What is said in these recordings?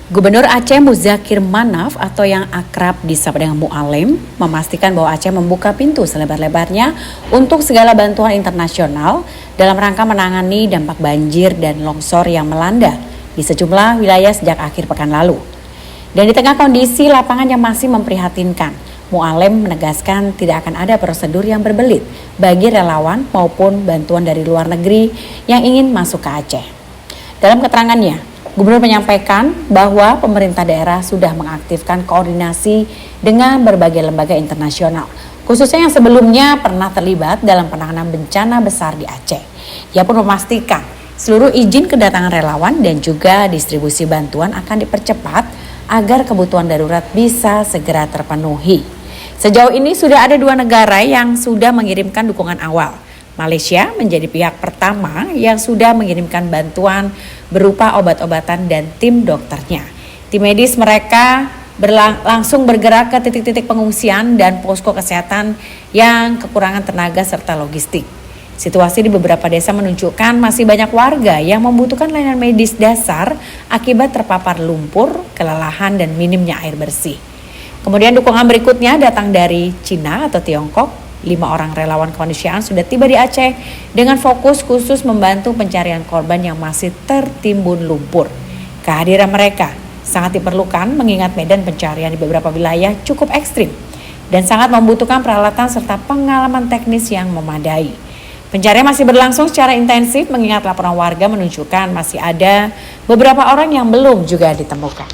Gubernur Aceh Muzakir Manaf atau yang akrab disapa dengan Mu'alim memastikan bahwa Aceh membuka pintu selebar-lebarnya untuk segala bantuan internasional dalam rangka menangani dampak banjir dan longsor yang melanda di sejumlah wilayah sejak akhir pekan lalu. Dan di tengah kondisi lapangan yang masih memprihatinkan, Mu'alim menegaskan tidak akan ada prosedur yang berbelit bagi relawan maupun bantuan dari luar negeri yang ingin masuk ke Aceh. Dalam keterangannya, Gubernur menyampaikan bahwa pemerintah daerah sudah mengaktifkan koordinasi dengan berbagai lembaga internasional, khususnya yang sebelumnya pernah terlibat dalam penanganan bencana besar di Aceh. Ia pun memastikan seluruh izin kedatangan relawan dan juga distribusi bantuan akan dipercepat agar kebutuhan darurat bisa segera terpenuhi. Sejauh ini sudah ada 2 negara yang sudah mengirimkan dukungan awal. Malaysia menjadi pihak pertama yang sudah mengirimkan bantuan berupa obat-obatan dan tim dokternya. Tim medis mereka langsung bergerak ke titik-titik pengungsian dan posko kesehatan yang kekurangan tenaga serta logistik. Situasi di beberapa desa menunjukkan masih banyak warga yang membutuhkan layanan medis dasar akibat terpapar lumpur, kelelahan, dan minimnya air bersih. Kemudian dukungan berikutnya datang dari Cina atau Tiongkok. 5 orang relawan kemanusiaan sudah tiba di Aceh dengan fokus khusus membantu pencarian korban yang masih tertimbun lumpur. Kehadiran mereka sangat diperlukan mengingat medan pencarian di beberapa wilayah cukup ekstrim dan sangat membutuhkan peralatan serta pengalaman teknis yang memadai. Pencarian masih berlangsung secara intensif mengingat laporan warga menunjukkan masih ada beberapa orang yang belum juga ditemukan.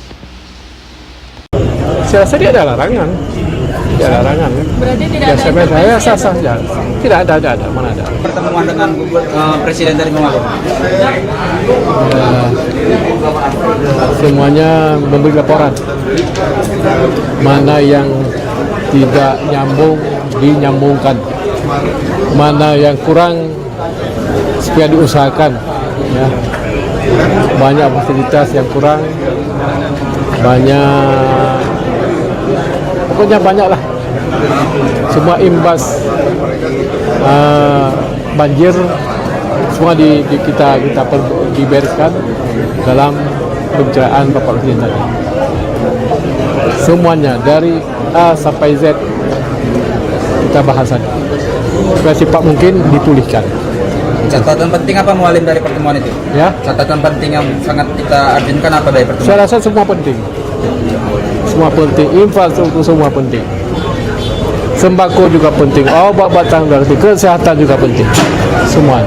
Saya rasa dia ada larangan. Berarti tidak ada SMS saya sah saja. Tidak ada, mana ada. Pertemuan dengan Presiden dari Mu'alim. Semuanya memberi laporan. Mana yang tidak nyambung dinyambungkan. Mana yang kurang supaya diusahakan. Ya. Banyak fasilitas yang kurang. Pokoknya banyak lah. Semua imbas banjir semua kita dibereskan dalam pembicaraan Bapak Presiden tadi. Semuanya dari A sampai Z kita bahas saja. Supaya cepat mungkin dipulihkan. Catatan penting apa Mu'alim dari pertemuan itu? Ya. Catatan penting yang sangat kita arjunkan apa dari pertemuan? Saya rasa semua penting. Semua penting, infrastruktur semua penting. Sembako juga penting, obat-obatan juga penting, kesehatan juga penting. Semua.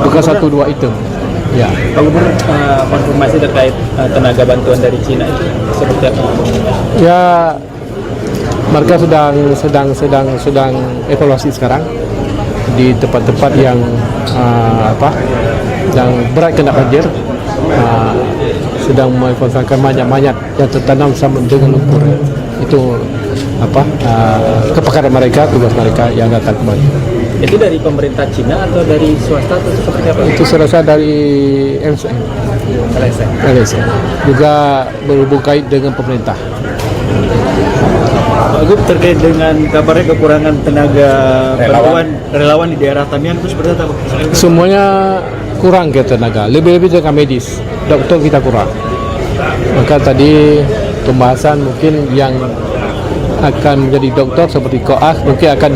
Bukan 1-2 item. Ya. Kalau konfirmasi terkait tenaga bantuan dari Cina itu seperti apa? Ya, mereka sedang evaluasi sekarang di tempat-tempat yang yang berat kena banjir. Sedang mengevaluasikan mayat-mayat yang tertanam sama dengan lumpur. Itu kepakaran mereka, tugas mereka yang datang kembali. Itu dari pemerintah Cina atau dari swasta atau seperti apa? Itu saya rasa dari LSM. Juga berhubung kait dengan pemerintah. Pak Gub, terkait dengan kabarnya kekurangan tenaga relawan di daerah Tamiang itu seperti apa? Semuanya kurang ke tenaga, lebih-lebih tenaga medis. Dokter kita kurang. Maka tadi pembahasan mungkin yang akan menjadi dokter seperti koas mungkin akan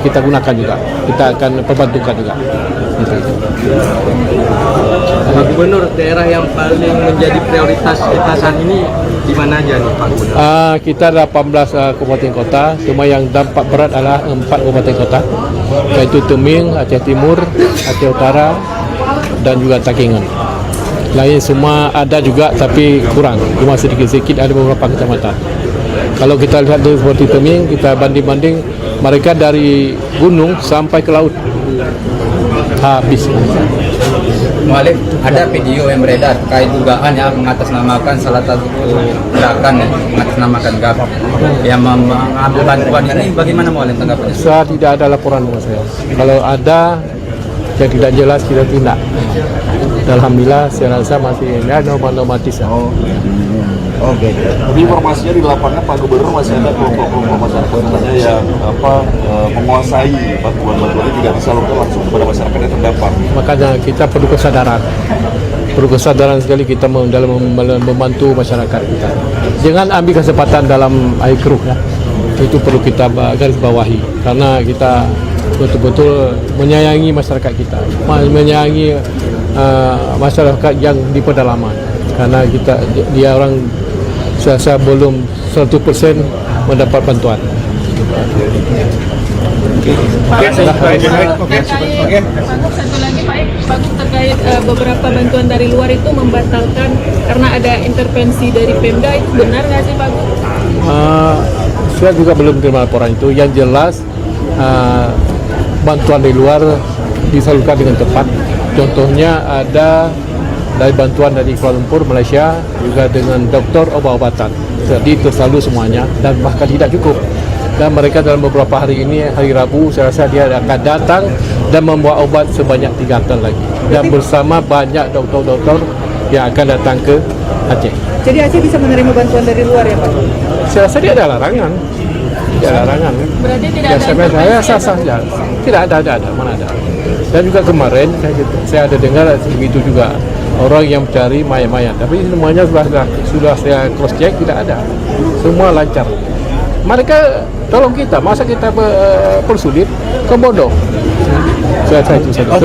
kita gunakan juga. Kita akan perbantukan juga. Gitu. Pak Gubernur, daerah yang paling menjadi prioritas kita saat ini di mana aja nih Pak Gubernur? Kita ada 18 kabupaten kota, cuma yang dampak berat adalah 4 kabupaten kota, yaitu Teming, Aceh Timur, Aceh Utara, dan juga Takengon. Lain semua ada juga tapi kurang, cuma sedikit-sedikit ada beberapa kecamatan. Kalau kita lihat seperti Teming, kita banding-banding mereka dari gunung sampai ke laut. Habis. Mu'alim, ada video yang beredar terkait dugaan yang mengatasnamakan salah satu gerakan mengatasnamakan GAP yang mengambil bantuan ini. Bagaimana Mu'alim tanggapannya? Saya tidak ada laporan buat saya. Kalau ada yang tidak jelas kita tindak. Alhamdulillah saya rasa masih normatis. Oke. Jadi informasinya di lapangan Pak Gubernur masih ada kelompok-kelompok masyarakat katanya yang menguasai bantuan-bantuan ini tidak disalurkan langsung kepada masyarakat yang terdampak. Makanya kita perlu kesadaran. perlu kesadaran sekali kita dalam membantu masyarakat kita. Jangan ambil kesempatan dalam air keruh ya. Itu perlu kita garis bawahi karena kita betul-betul menyayangi masyarakat kita, menyayangi masyarakat yang di pedalaman karena dia orang saya belum 100% mendapat bantuan. Satu lagi Pak terkait beberapa bantuan dari luar itu membatalkan karena ada intervensi dari Pemda, itu benar nggak sih Pak Gu? Saya juga belum terima laporan itu. Yang jelas bantuan dari luar disalurkan dengan tepat. Contohnya ada dari bantuan dari Kuala Lumpur, Malaysia, juga dengan doktor obat-obatan. Jadi tersalur semuanya dan bahkan tidak cukup. Dan mereka dalam beberapa hari ini, hari Rabu, saya rasa dia akan datang dan membawa obat sebanyak 3 ton lagi. Dan bersama banyak doktor-doktor yang akan datang ke Aceh. Jadi Aceh bisa menerima bantuan dari luar ya Pak? Saya rasa dia ada larangan. Tidak ada larangan. Berarti tidak ada saya sah-sah saja. Tidak ada, mana ada. Dan juga kemarin saya ada dengar begitu juga orang yang mencari mayat-mayat. Tapi semuanya sudah saya cross check, tidak ada. Semua lancar. Mereka tolong kita, masa kita persulit, ke bodoh. Saya itu saja.